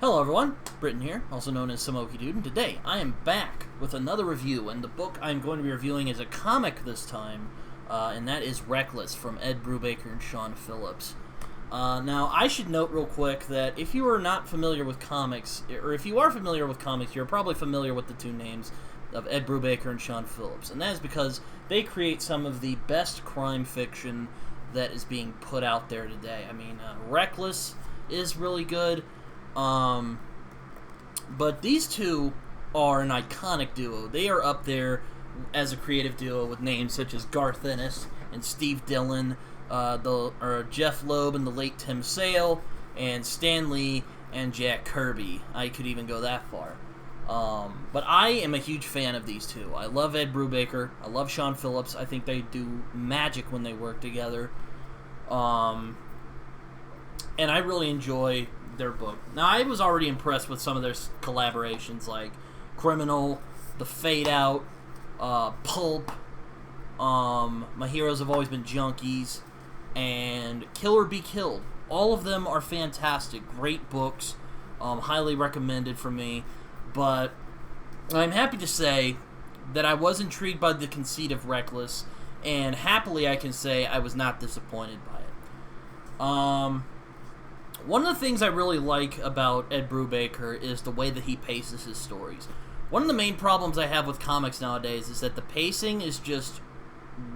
Hello everyone, Britton here, also known as Samoki Dude, and today I am back with another review, and the book I'm going to be reviewing is a comic this time, and that is Reckless from Ed Brubaker and Sean Phillips. Now, I should note real quick that if you are not familiar with comics, or if you are familiar with comics, you're probably familiar with the two names of Ed Brubaker and Sean Phillips, and that is because they create some of the best crime fiction that is being put out there today. I mean, Reckless is really good. But these two are an iconic duo. They are up there as a creative duo with names such as Garth Ennis and Steve Dillon, Jeff Loeb and the late Tim Sale, and Stan Lee and Jack Kirby. I could even go that far. But I am a huge fan of these two. I love Ed Brubaker. I love Sean Phillips. I think they do magic when they work together. And I really enjoy their book. Now, I was already impressed with some of their collaborations, like Criminal, The Fade Out, Pulp, My Heroes Have Always Been Junkies, and Kill or Be Killed. All of them are fantastic, great books, highly recommended for me, but I'm happy to say that I was intrigued by the conceit of Reckless, and happily I can say I was not disappointed by it. One of the things I really like about Ed Brubaker is the way that he paces his stories. One of the main problems I have with comics nowadays is that the pacing is just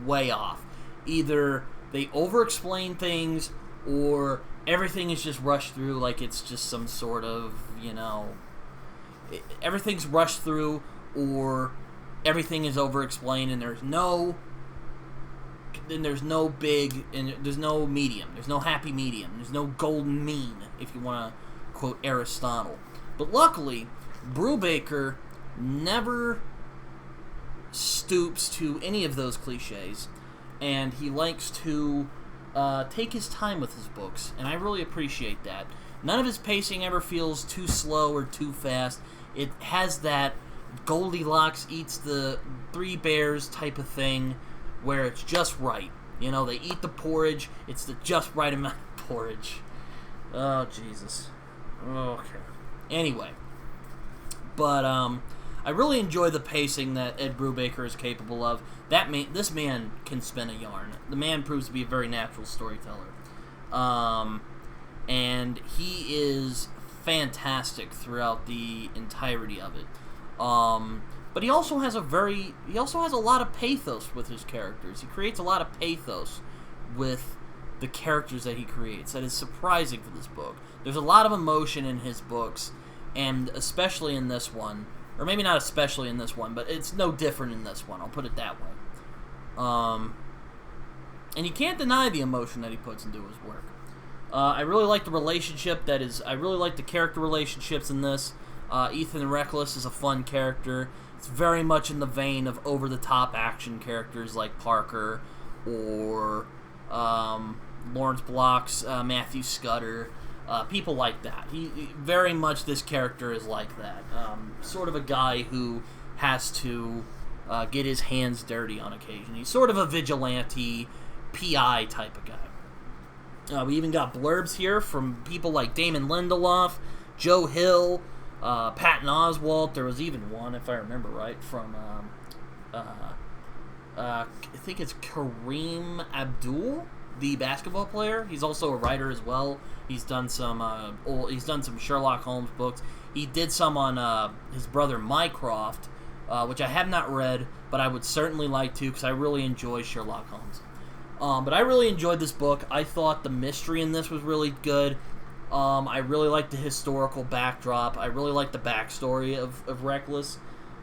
way off. Either they over-explain things, or everything is just rushed through like it's just some sort of, everything's rushed through, or everything is over-explained and there's no medium. There's no happy medium. There's no golden mean, if you want to quote Aristotle. But luckily, Brubaker never stoops to any of those cliches, and he likes to take his time with his books, and I really appreciate that. None of his pacing ever feels too slow or too fast. It has that Goldilocks eats the three bears type of thing, where it's just right. They eat the porridge, it's the just right amount of porridge. Oh, Jesus. Okay. Anyway. But, I really enjoy the pacing that Ed Brubaker is capable of. This man can spin a yarn. The man proves to be a very natural storyteller. And he is fantastic throughout the entirety of it. But he also has a lot of pathos with his characters. He creates a lot of pathos with the characters that he creates. That is surprising for this book. There's a lot of emotion in his books, and especially in this one, or maybe not especially in this one, but it's no different in this one. I'll put it that way. And you can't deny the emotion that he puts into his work. I really like the relationship I really like the character relationships in this. Ethan Reckless is a fun character. It's very much in the vein of over-the-top action characters like Parker or Lawrence Block's Matthew Scudder, people like that. He very much, this character is like that. Sort of a guy who has to get his hands dirty on occasion. He's sort of a vigilante, PI type of guy. We even got blurbs here from people like Damon Lindelof, Joe Hill, Patton Oswalt. There was even one, if I remember right, from I think it's Kareem Abdul, the basketball player. He's also a writer as well. He's done some Sherlock Holmes books. He did some on his brother Mycroft, which I have not read, but I would certainly like to, because I really enjoy Sherlock Holmes. But I really enjoyed this book. I thought the mystery in this was really good. I really like the historical backdrop. I really like the backstory of Reckless.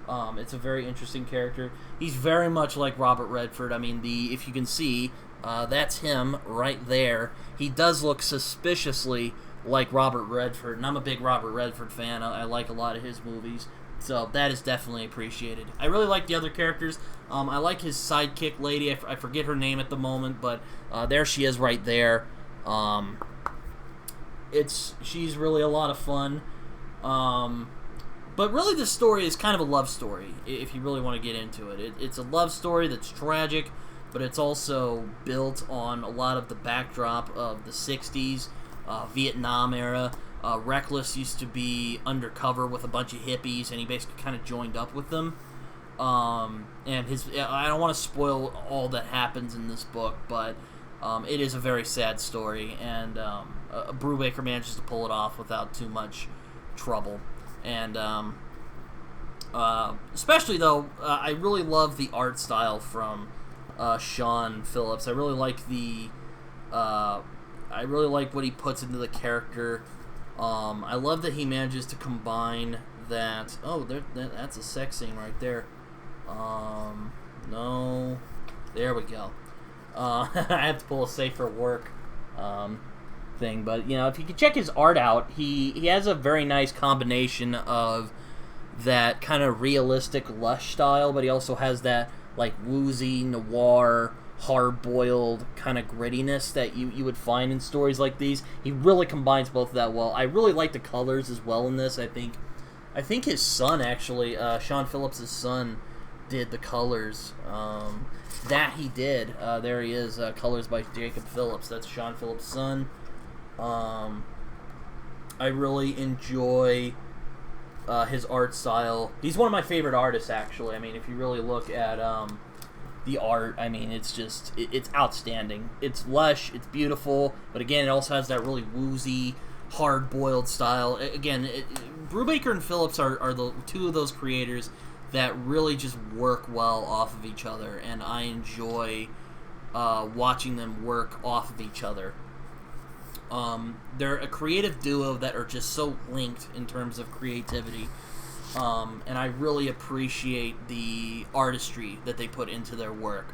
It's a very interesting character. He's very much like Robert Redford. I mean, if you can see, that's him right there. He does look suspiciously like Robert Redford, and I'm a big Robert Redford fan. I like a lot of his movies, so that is definitely appreciated. I really like the other characters. I like his sidekick lady. I forget her name at the moment, but there she is right there. She's really a lot of fun. But really the story is kind of a love story, if you really want to get into it. It's a love story that's tragic, but it's also built on a lot of the backdrop of the 60s, Vietnam era, Reckless used to be undercover with a bunch of hippies, and he basically kind of joined up with them. And I don't want to spoil all that happens in this book, but it is a very sad story, and Brubaker manages to pull it off without too much trouble. And especially, though, I really love the art style from Sean Phillips. I really like what he puts into the character. I love that he manages to combine that. Oh, that's a sex scene right there. No, there we go. I have to pull a safer work thing, but if you can check his art out, he has a very nice combination of that kind of realistic lush style, but he also has that like woozy noir, hard-boiled kind of grittiness that you would find in stories like these. He really combines both of that well. I really like the colors as well in this. I think his son, actually, Sean Phillips' son, did the colors. That he did. There he is, colors by Jacob Phillips. That's Sean Phillips' son. I really enjoy his art style. He's one of my favorite artists, actually. I mean, if you really look at the art, I mean, it's just, it's outstanding. It's lush, it's beautiful, but again, it also has that really woozy, hard-boiled style. Again, Brubaker and Phillips are the two of those creators that really just work well off of each other, and I enjoy watching them work off of each other. They're a creative duo that are just so linked in terms of creativity, and I really appreciate the artistry that they put into their work.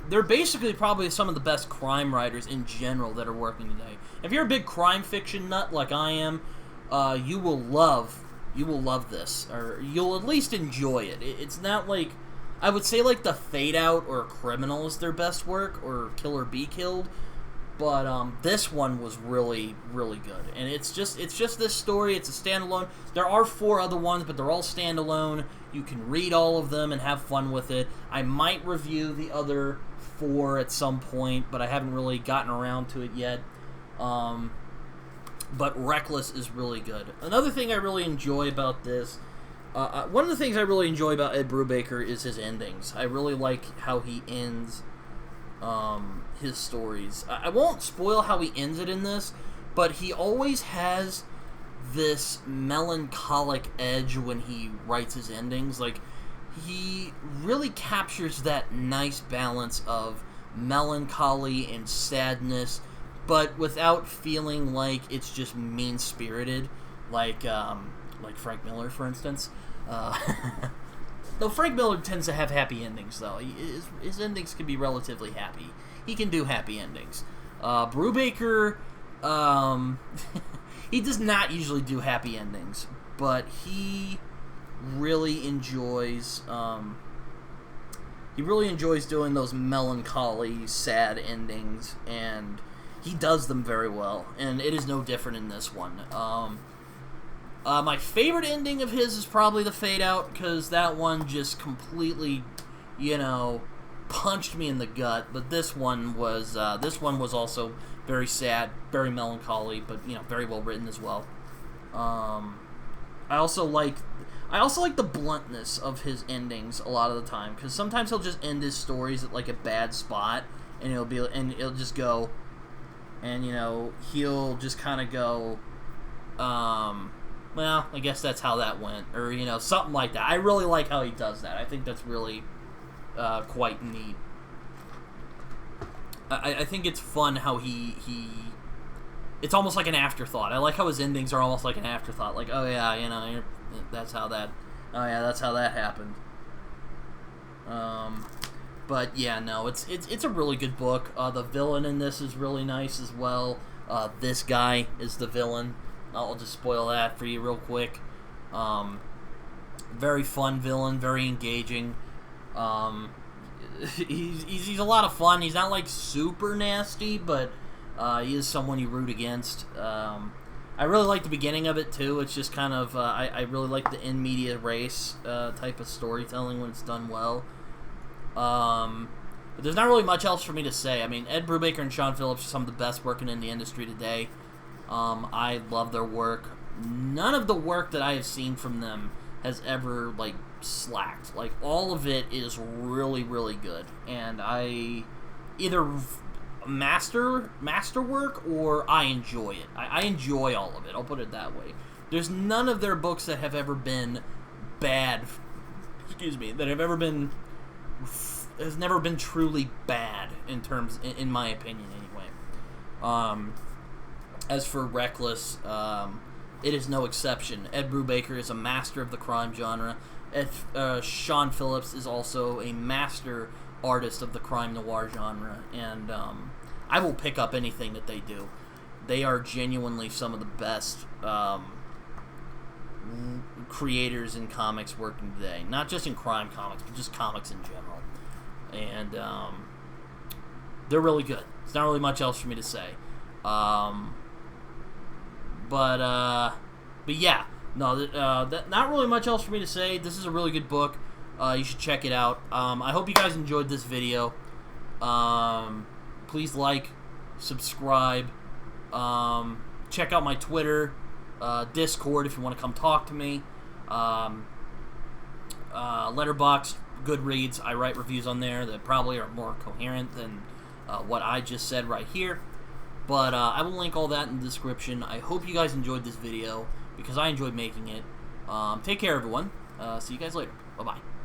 They're basically probably some of the best crime writers in general that are working today. If you're a big crime fiction nut like I am, you will love this, or you'll at least enjoy it. It's not like, I would say like the Fade Out or Criminal is their best work, or Kill or Be Killed, but this one was really, really good. And it's just this story. It's a standalone. There are 4 other ones, but they're all standalone. You can read all of them and have fun with it. I might review the other 4 at some point, but I haven't really gotten around to it yet. But Reckless is really good. Another thing I really enjoy about this, one of the things I really enjoy about Ed Brubaker is his endings. I really like how he ends his stories. I won't spoil how he ends it in this, but he always has this melancholic edge when he writes his endings. Like, he really captures that nice balance of melancholy and sadness, but without feeling like it's just mean-spirited, like Frank Miller, for instance. Though Frank Miller tends to have happy endings, though. His endings can be relatively happy. He can do happy endings. Brubaker, he does not usually do happy endings, but he really enjoys doing those melancholy, sad endings, and he does them very well, and it is no different in this one. My favorite ending of his is probably the Fade Out, because that one just completely, punched me in the gut. But this one was also very sad, very melancholy, but very well written as well. I also like the bluntness of his endings a lot of the time, because sometimes he'll just end his stories at like a bad spot, and it'll just go, and he'll just kind of go, well, I guess that's how that went, or something like that. I really like how he does that. I think that's really quite neat. I think it's fun how he it's almost like an afterthought. I like how his endings are almost like an afterthought. Like, oh yeah, that's how that happened. But yeah, no, it's a really good book. The villain in this is really nice as well. This guy is the villain. I'll just spoil that for you real quick. Very fun villain, very engaging. He's a lot of fun. He's not like super nasty, but he is someone you root against. I really like the beginning of it too. It's just kind of I really like the in media race type of storytelling when it's done well. But there's not really much else for me to say. I mean, Ed Brubaker and Sean Phillips are some of the best working in the industry today. I love their work. None of the work that I have seen from them has ever, like, slacked. Like, all of it is really, really good. And I either masterwork or I enjoy it. I enjoy all of it. I'll put it that way. There's none of their books that have ever been bad. Excuse me. That have ever been has never been truly bad in terms, in my opinion, anyway. As for Reckless, it is no exception. Ed Brubaker is a master of the crime genre. Sean Phillips is also a master artist of the crime noir genre, and I will pick up anything that they do. They are genuinely some of the best creators in comics working today. Not just in crime comics, but just comics in general. And they're really good. There's not really much else for me to say. But yeah, no, not really much else for me to say. This is a really good book. You should check it out. I hope you guys enjoyed this video. Please like, subscribe, check out my Twitter, Discord if you want to come talk to me, Letterboxd, Goodreads. I write reviews on there that probably are more coherent than what I just said right here. But I will link all that in the description. I hope you guys enjoyed this video, because I enjoyed making it. Take care, everyone. See you guys later. Bye-bye.